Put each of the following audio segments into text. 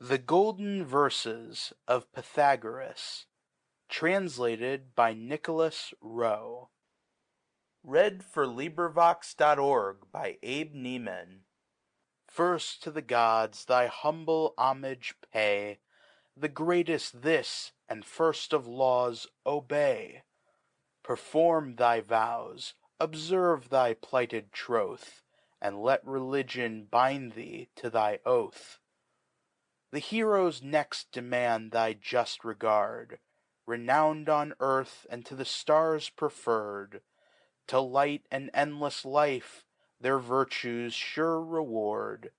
THE GOLDEN VERSES of Pythagoras, translated by Nicholas Rowe. First to the gods thy humble homage pay, The greatest this, and first of laws, obey. Perform thy vows, observe thy plighted troth, And let religion bind thee to thy oath. The heroes next demand thy just regard, Renown'd on earth, and to the stars preferr'd. To light and endless life, their virtues' sure reward.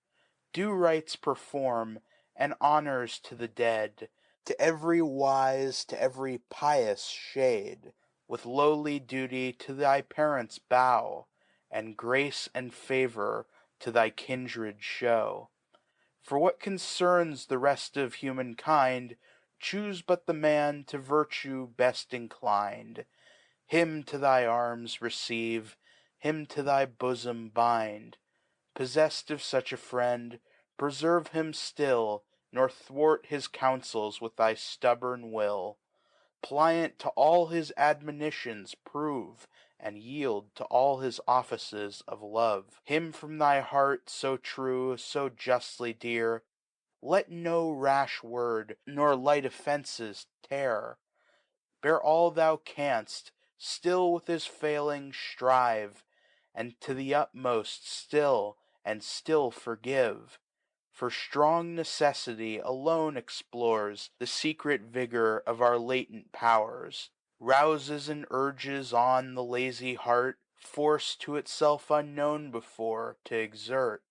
Due rites perform, and honours to the dead. To every wise, to every pious shade. With lowly duty to thy parents bow, And grace and favour to thy kindred show. For what concerns the rest of human kind, Choose but the man to virtue best inclined. Him to thy arms receive, him to thy bosom bind. Possessed of such a friend, preserve him still. Nor thwart his counsels with thy stubborn will. Pliant to all his admonitions prove. And yield to all his offices of love. Him from thy heart, so true, so justly dear. Let no rash word, nor light offences tear. Bear all thou canst, still with his failings strive. And to the utmost still, and still forgive. For strong necessity alone explores The secret vigour of our latent powers. Rouses and urges on the lazy heart. Force to itself unknown before, t' exert.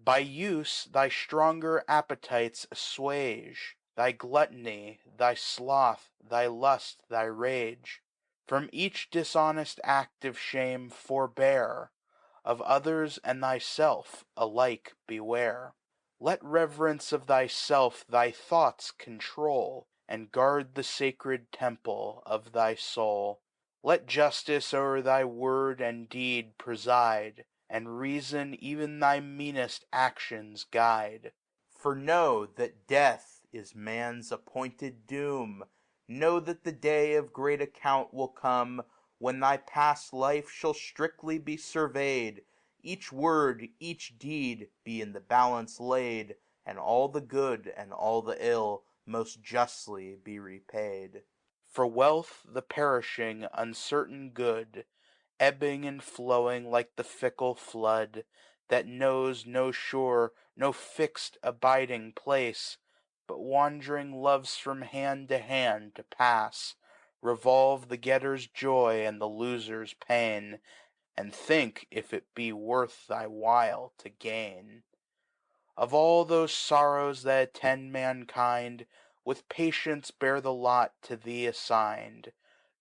By use thy stronger appetites assuage. Thy gluttony, thy sloth, thy lust, thy rage. From each dishonest act of shame forbear. Of others and thyself alike beware. Let reverence of thyself thy thoughts control. And guard the sacred temple of thy soul. Let justice o'er thy word and deed preside. And reason even thy meanest actions guide. For know that death is man's appointed doom. Know that the day of great account will come. When thy past life shall strictly be surveyed. Each word, each deed, be in the balance laid. And all the good and all the ill most justly be repaid. For wealth, the perishing, uncertain good. Ebbing and flowing like the fickle flood. That knows no sure, no fix'd abiding place. But wandering loves from hand to hand to pass. Revolve the getter's joy and the loser's pain. And think if it be worth thy while to gain. Of all those sorrows that attend mankind. With patience bear the lot to thee assigned.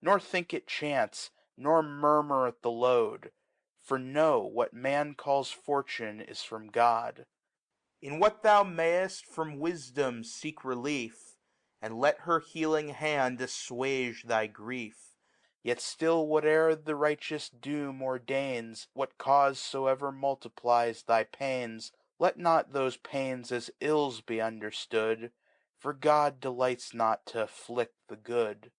Nor think it chance, nor murmur at the load. For know, what man calls fortune is from God. In what thou mayest from wisdom seek relief. And let her healing hand assuage thy grief. Yet still whate'er the righteous doom ordains. What cause soever multiplies thy pains. Let not those pains as ills be understood. For God delights not to afflict the good.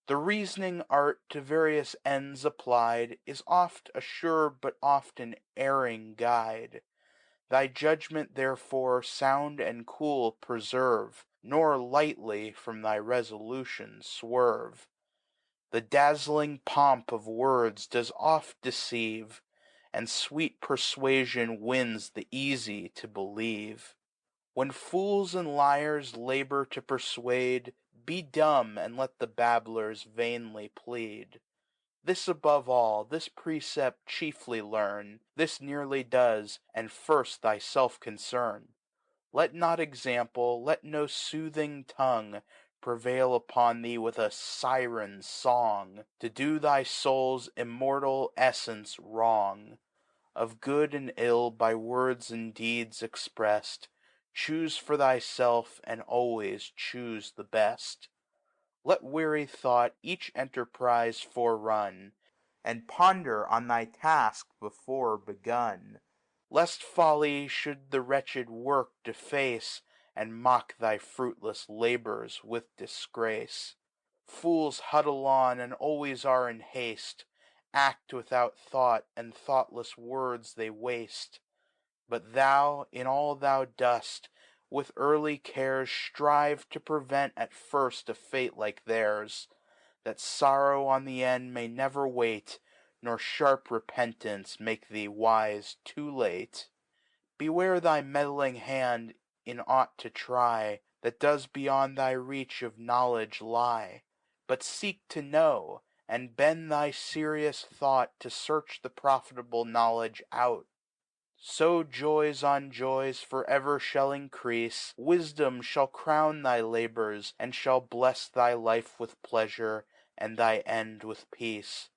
The reasoning art to various ends applied. Is oft a sure but oft an erring guide. Thy judgment therefore sound and cool preserve. Nor lightly from thy resolution swerve. The dazzling pomp of words does oft deceive. And sweet persuasion wins the easy to believe. When fools and liars labour to persuade. Be dumb, and let the babblers vainly plead. This above all, this precept chiefly learn. This nearly does, and first thyself concern. Let not example, let no soothing tongue. Prevail upon thee with a siren's song. To do thy soul's immortal essence wrong. Of good and ill by words and deeds expressed. Choose for thyself, and always choose the best. Let weary thought each enterprise forerun. And ponder on thy task before begun. Lest folly should the wretched work deface. and mock thy fruitless labours with disgrace. Fools huddle on, and always are in haste, act without thought, and thoughtless words they waste. But thou, in all thou dost, with early cares strive to prevent at first a fate like theirs, that sorrow on the end may never wait, nor sharp repentance make thee wise too late. Beware thy meddling hand in aught to try that does beyond thy reach of knowledge lie. But seek to know, and bend thy serious thought to search the profitable knowledge out. So joys on joys for ever shall increase. Wisdom shall crown thy labours, and shall bless thy life with pleasure, and thy end with peace.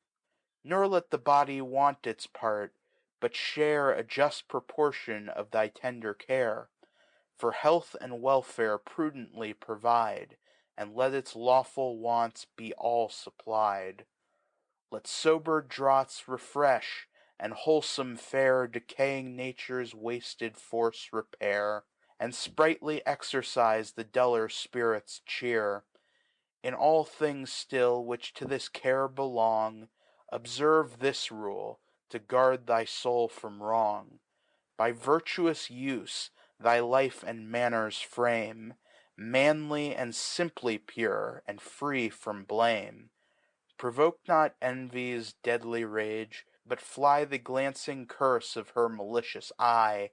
Nor let the body want its part, but share a just proportion of thy tender care. For health and welfare prudently provide, and let its lawful wants be all supplied. Let sober draughts refresh, and wholesome fare Decaying nature's wasted force repair, And sprightly exercise the duller spirits cheer. In all things still which to this care belong, Observe this rule, to guard thy soul from wrong. By virtuous use thy life and manners frame, Manly and simply pure, and free from blame. Provoke not envy's deadly rage, but fly The glancing curse of her malicious eye.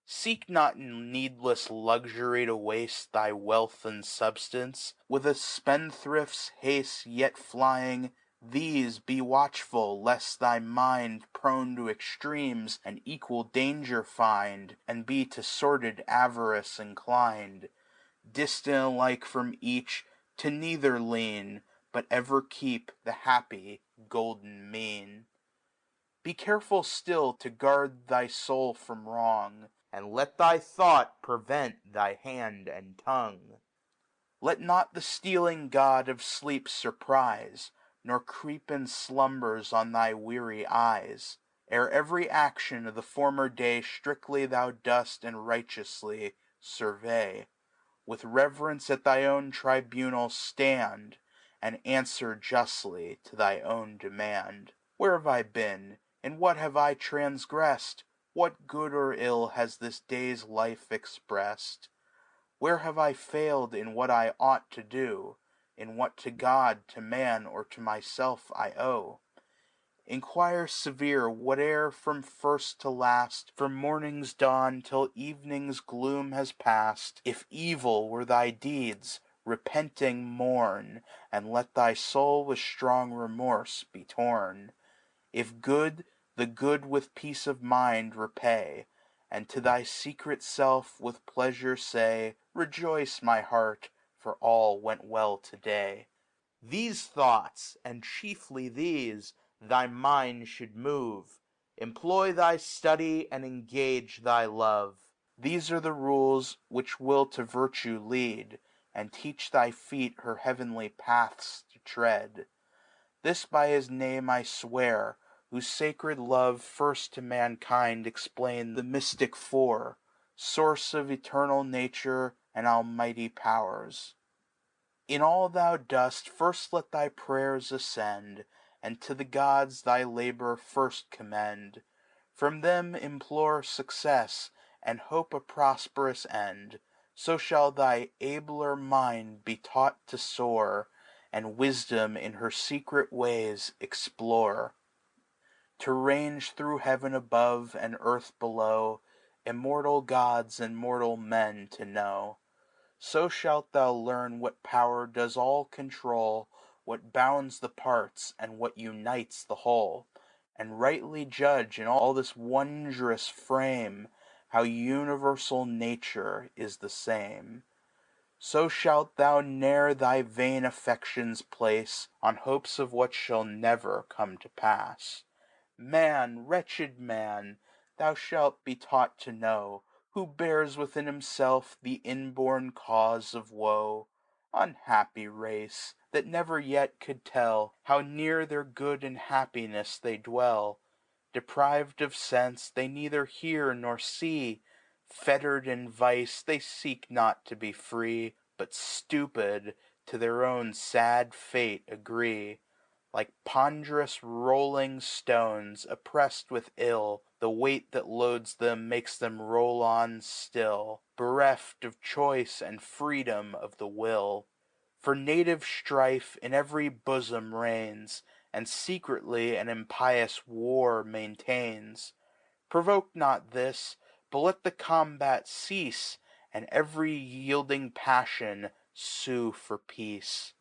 Seek not in needless luxury to waste Thy wealth and substance, with a spendthrift's haste Yet flying. These be watchful, lest thy mind, Prone to extremes, an equal danger find, And be to sordid avarice inclined. Distant alike from each, to neither lean, But ever keep the happy golden mean. Be careful still to guard thy soul from wrong, And let thy thought prevent thy hand and tongue. Let not the stealing god of sleep surprise, Nor creep in slumbers on thy weary eyes. Ere every action of the former day Strictly thou dost and righteously survey. With reverence at thy own tribunal stand, And answer justly to thy own demand. Where have I been? In what have I transgressed? What good or ill has this day's life expressed? Where have I failed in what I ought to do? In what to God, to man, or to myself I owe? Inquire severe, whate'er from first to last. From morning's dawn till evening's gloom has passed. If evil were thy deeds, repenting mourn. And let thy soul with strong remorse be torn. If good, the good with peace of mind repay. And to thy secret self with pleasure say, Rejoice, my heart, for all went well to-day. These thoughts, and chiefly these, thy mind should move. Employ thy study, and engage thy love. These are the rules which will to virtue lead, And teach thy feet her heavenly paths to tread. This by his name I swear, whose sacred love First to mankind explained the mystic Four, Source of eternal nature, and almighty powers. In all thou dost, first let thy prayers ascend, And to the gods thy labour first commend. From them implore success, and hope a prosperous end. So shall thy abler mind be taught to soar, And wisdom in her secret ways explore. To range thro' heaven above, and earth below, Immortal gods and mortal men to know. So shalt thou learn what power does all control, What bounds the parts, and what unites the whole. And rightly judge in all this wondrous frame, How universal nature is the same. So shalt thou ne'er thy vain affections place On hopes of what shall never come to pass. Man, wretched man, thou shalt be taught to know, Who bears within himself the inborn cause of woe. Unhappy race, that never yet could tell How near their good and happiness they dwell. Deprived of sense, they neither hear nor see. Fettered in vice, they seek not to be free, But stupid, to their own sad fate agree. Like ponderous rolling stones, oppressed with ill, The weight that loads them makes them roll on still, Bereft of choice and freedom of the will. For native strife in every bosom reigns, And secretly an impious war maintains. Provoke not this, but let the combat cease, And every yielding passion sue for peace.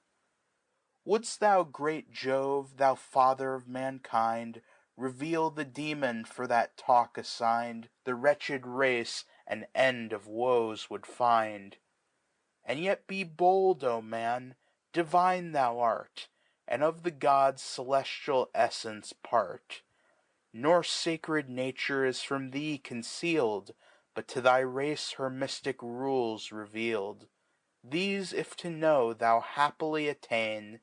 Wouldst thou, great Jove, thou father of mankind, Reveal the Demon for that talk assigned, The wretched race an end of woes would find. And yet be bold, O Man, divine thou art, And of the Gods' celestial essence part. Nor sacred nature is from thee conceal'd, But to thy race her mystic rules reveal'd. These if to know thou happily attain,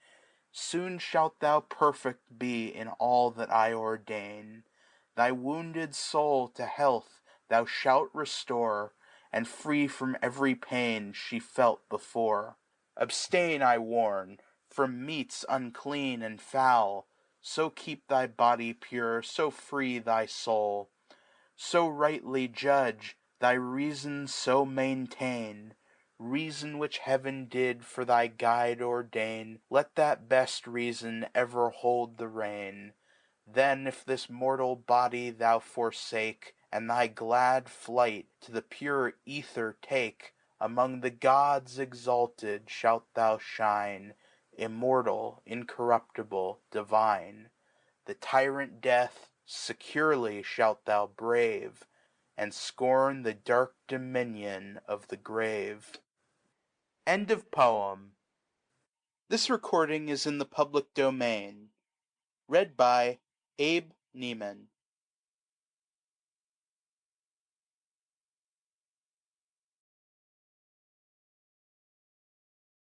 Soon shalt thou perfect be in all that I ordain. Thy wounded soul to health thou shalt restore, And free from every pain she felt before. Abstain, I warn, from meats unclean and foul. So keep thy body pure, so free thy soul. So rightly judge, thy reason so maintain. Reason which Heaven did for thy guide ordain. Let that best reason ever hold the rein. Then if this mortal body thou forsake, And thy glad flight to the pure ether take, Among the Gods exalted shalt thou shine, Immortal, incorruptible, divine. The tyrant Death securely shalt thou brave, And scorn the dark dominion of the grave. End of poem. This recording is in the public domain. Read by Abe Neiman.